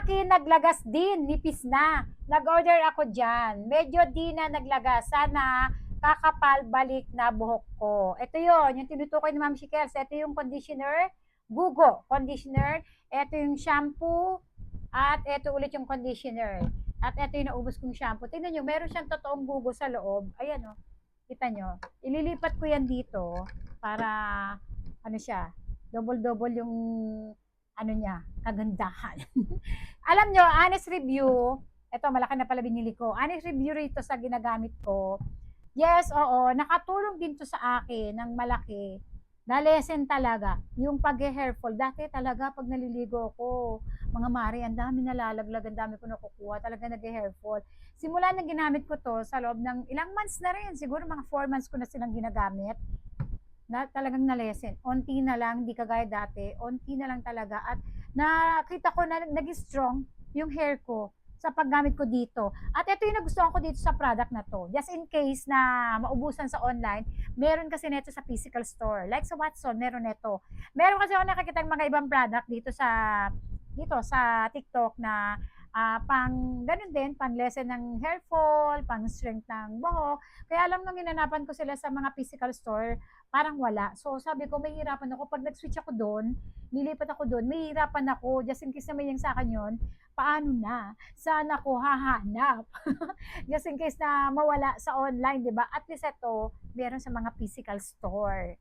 akin naglagas din, nipis na. Nag-order ako dyan. Medyo di na naglagas. Sana kakapal balik na buhok ko. Ito yon yung tinutukoy ni Ma'am Shikels. Ito yung conditioner, Gugo conditioner. Ito yung shampoo. At ito ulit yung conditioner. At ito yung naubos kong shampoo. Tingnan nyo, meron siyang totoong Gugo sa loob. Ayan o. Kita nyo. Ililipat ko yan dito para ano siya, double-double yung ano niya, kagandahan. Alam nyo, honest review, eto malaki na pala binili ko. Honest review rito sa ginagamit ko. Yes, oo, nakatulong din to sa akin ng malaki. Na-lesson talaga yung pag-hairfall. Dati talaga pag naliligo ako, mga mari, ang dami nalalaglag, ang dami ko nakukuha, talaga nag-hairfall. Simula na ginamit ko to sa loob ng ilang months na rin, siguro mga 4 months ko na silang ginagamit na talagang na-lesson. Onti na lang, hindi kagaya dati. Onti na lang talaga. At nakita ko na naging strong yung hair ko sa paggamit ko dito. At ito yung nagustuhan ko dito sa product na to. Just in case na maubusan sa online, meron kasi neto sa physical store. Like sa Watson, meron neto. Meron kasi ako nakikita ng mga ibang product dito sa TikTok na pang ganun din, pang lesson ng hair fall, pang strength ng buhok. Kaya alam nung hinanapan ko sila sa mga physical store, parang wala. So sabi ko, may hirapan ako. Pag nag-switch ako doon, nilipat ako doon, may hirapan ako. Just in case na may yung sa akin yun, paano na? Saan ako hahanap? Just in case na mawala sa online, di ba? At least ito, meron sa mga physical store.